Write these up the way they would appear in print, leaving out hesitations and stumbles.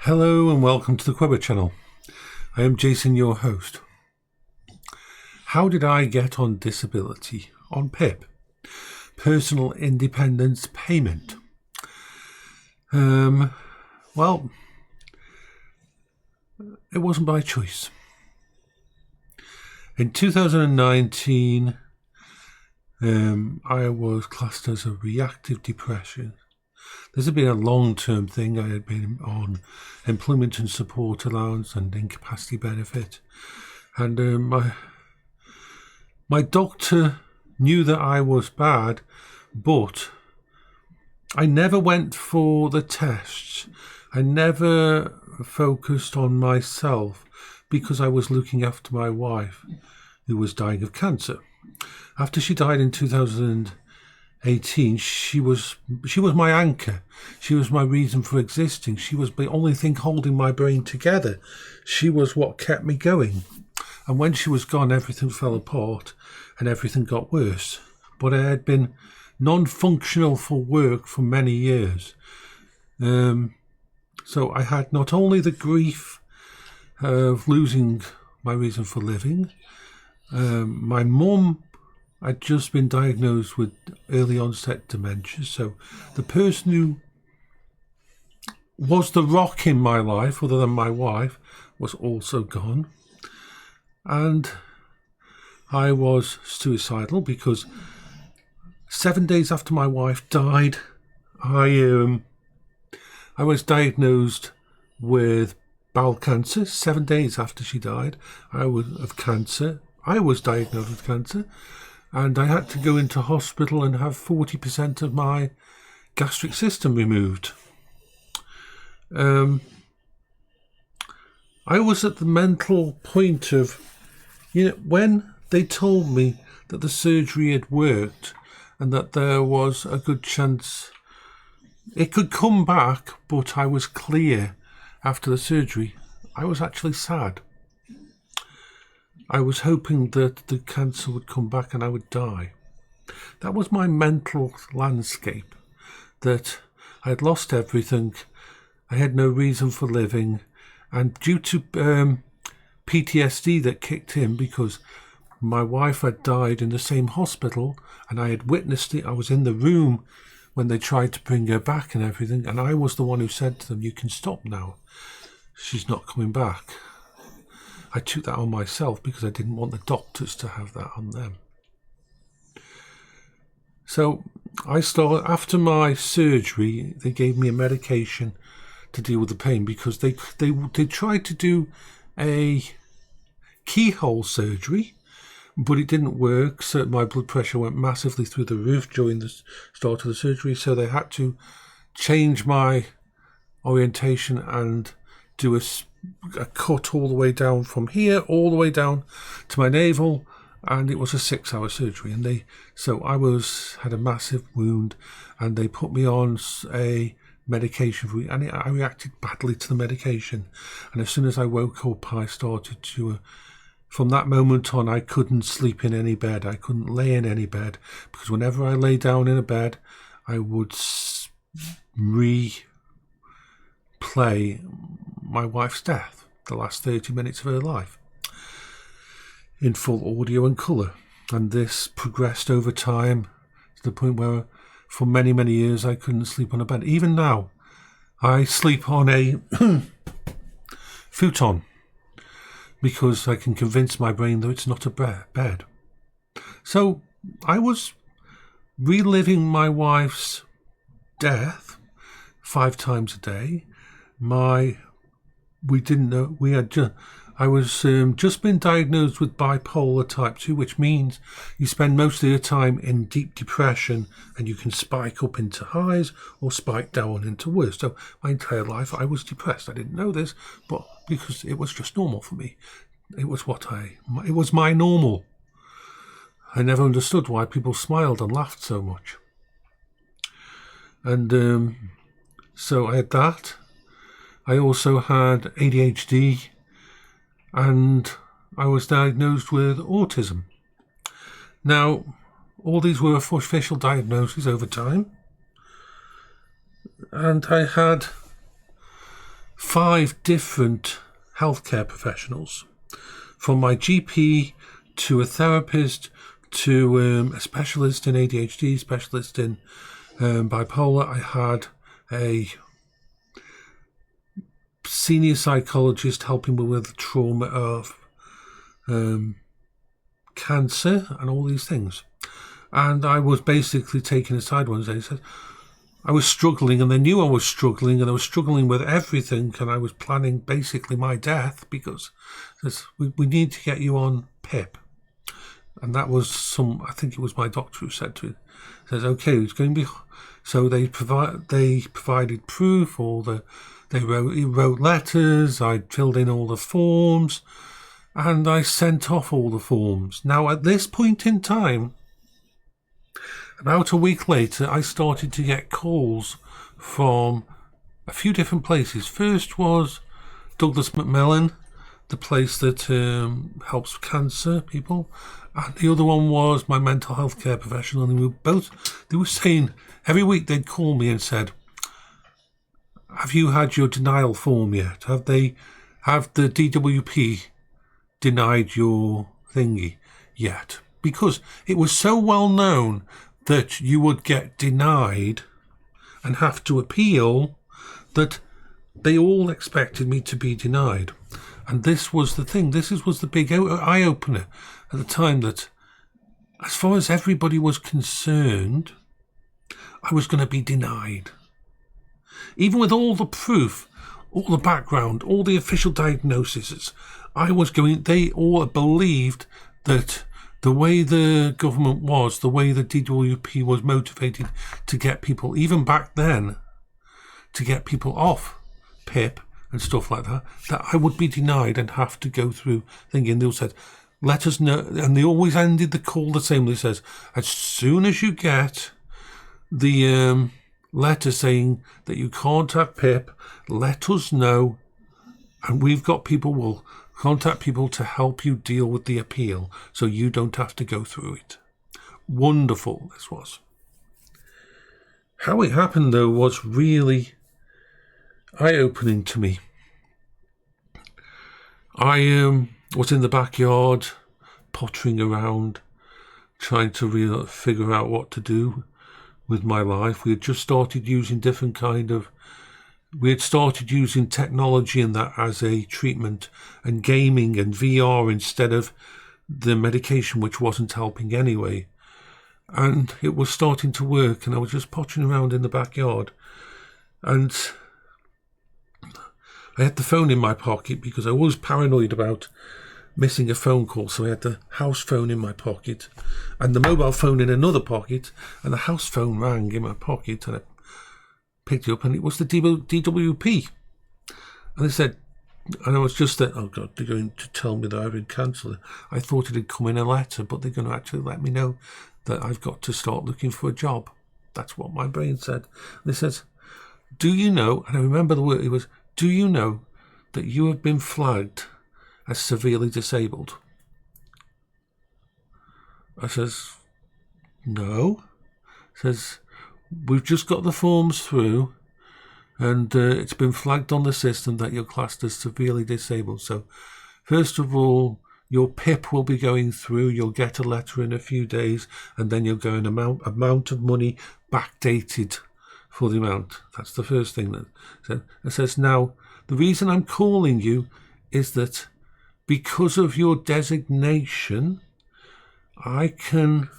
Hello and welcome to the Quibber channel. I am Jason, your host. How did I get on disability? On PIP, Personal Independence Payment. Well, it wasn't by choice. In 2019, I was classed as a reactive depression. This had been a long-term thing. I had been on employment and support allowance and incapacity benefit. And my doctor knew that I was bad, but I never went for the tests. I never focused on myself because I was looking after my wife, who was dying of cancer. After she died in 2018, she was my anchor. She was my reason for existing. She was the only thing holding my brain together. She was what kept me going. And when she was gone, everything fell apart and everything got worse. But I had been non-functional for work for many years. So I had not only the grief of losing my reason for living, my mum I'd just been diagnosed with early onset dementia, so the person who was the rock in my life, other than my wife, was also gone. And I was suicidal because 7 days after my wife died, I was diagnosed with bowel cancer. 7 days after she died, I was diagnosed with cancer. And I had to go into hospital and have 40% of my gastric system removed. I was at the mental point of, when they told me that the surgery had worked and that there was a good chance it could come back, but I was clear after the surgery, I was actually sad. I was hoping that the cancer would come back and I would die. That was my mental landscape, that I had lost everything, I had no reason for living, and due to PTSD that kicked in because my wife had died in the same hospital and I had witnessed it. I was in the room when they tried to bring her back and everything, and I was the one who said to them, "You can stop now. She's not coming back." I took that on myself because I didn't want the doctors to have that on them. So I started, after my surgery, they gave me a medication to deal with the pain because they tried to do a keyhole surgery, but it didn't work. So my blood pressure went massively through the roof during the start of the surgery. So they had to change my orientation and do a cut all the way down from here, all the way down to my navel, and it was a 6-hour surgery. And I had a massive wound, and they put me on a medication for it, and I reacted badly to the medication. And as soon as I woke up, I started to. From that moment on, I couldn't sleep in any bed. I couldn't lay in any bed because whenever I lay down in a bed, I would replay my wife's death, the last 30 minutes of her life, in full audio and colour. And this progressed over time to the point where for many, many years I couldn't sleep on a bed. Even now, I sleep on a futon because I can convince my brain that it's not a bed. So I was reliving my wife's death 5 times a day. I was just been diagnosed with bipolar type 2, which means you spend most of your time in deep depression and you can spike up into highs or spike down into worse. So my entire life I was depressed. I didn't know this, but because it was just normal for me. It was my normal. I never understood why people smiled and laughed so much. And so I had that. I also had ADHD, and I was diagnosed with autism. Now, all these were official diagnoses over time, and I had 5 different healthcare professionals, from my GP to a therapist to a specialist in ADHD, specialist in bipolar. I had a senior psychologist helping me with trauma of cancer and all these things. And I was basically taken aside one day and said, I was struggling, and they knew I was struggling, and I was struggling with everything, and I was planning basically my death because we need to get you on PIP. And that was I think it was my doctor who said to it, says, okay, it's going to be, so they provided proof, he wrote letters, I filled in all the forms, and I sent off all the forms. Now, at this point in time, about a week later, I started to get calls from a few different places. First was Douglas McMillan, the place that helps cancer people. And the other one was my mental health care professional. And they were saying, every week they'd call me and said, have you had your denial form yet? Have the DWP denied your thingy yet? Because it was so well known that you would get denied and have to appeal that they all expected me to be denied. And this was the thing. This was the big eye-opener at the time, that as far as everybody was concerned, I was going to be denied. Even with all the proof, all the background, all the official diagnoses, they all believed that the way the government was, the way the DWP was motivated to get people, even back then, to get people off PIP and stuff like that I would be denied and have to go through thinking. They all said, let us know, and they always ended the call the same. They says, as soon as you get the letter saying that you can't have PIP, let us know, and we've got people, will contact people to help you deal with the appeal so you don't have to go through it. Wonderful, this was. How it happened, though, was really eye-opening to me. I was in the backyard, pottering around, trying to figure out what to do with my life. We had just started using we had started using technology and that as a treatment, and gaming and VR instead of the medication, which wasn't helping anyway. And it was starting to work, and I was just pottering around in the backyard. And I had the phone in my pocket because I was paranoid about missing a phone call. So I had the house phone in my pocket and the mobile phone in another pocket, and the house phone rang in my pocket, and I picked it up, and it was the DWP. And they said, and I was just there, oh God, they're going to tell me that I've been cancelled. I thought it had come in a letter, but they're going to actually let me know that I've got to start looking for a job. That's what my brain said. And they said, do you know, and I remember the word, it was, do you know that you have been flagged as severely disabled? I says, no. Says, we've just got the forms through, and it's been flagged on the system that you're classed as severely disabled. So, first of all, your PIP will be going through. You'll get a letter in a few days, and then you'll get an amount of money backdated for the amount. That's the first thing that says. Now, the reason I'm calling you is that because of your designation, I can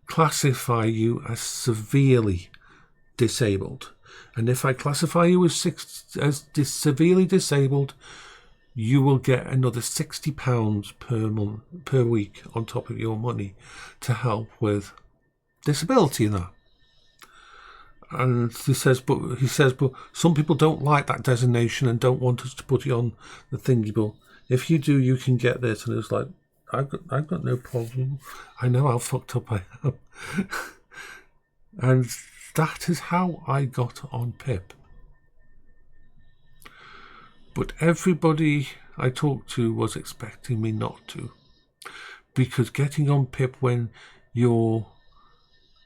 classify you as severely disabled. And if I classify you as severely disabled, you will get another £60 per week on top of your money to help with disability and that. And he says, but some people don't like that designation and don't want us to put it on the thingy. But if you do, you can get this. And it was like, I've got no problem. I know how fucked up I am. And that is how I got on PIP. But everybody I talked to was expecting me not to. Because getting on PIP when your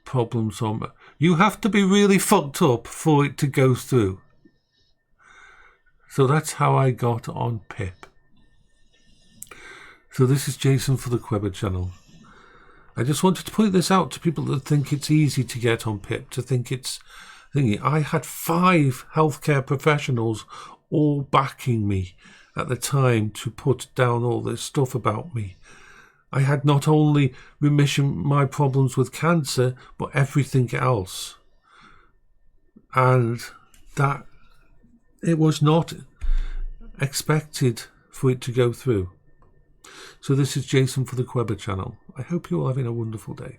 problems are... You have to be really fucked up for it to go through. So that's how I got on PIP. So this is Jason for the Quebber channel. I just wanted to point this out to people that think it's easy to get on PIP, to think it's thingy. I had 5 healthcare professionals all backing me at the time to put down all this stuff about me. I had not only remission my problems with cancer, but everything else. And that it was not expected for it to go through. So this is Jason for the Quebber channel. I hope you're all having a wonderful day.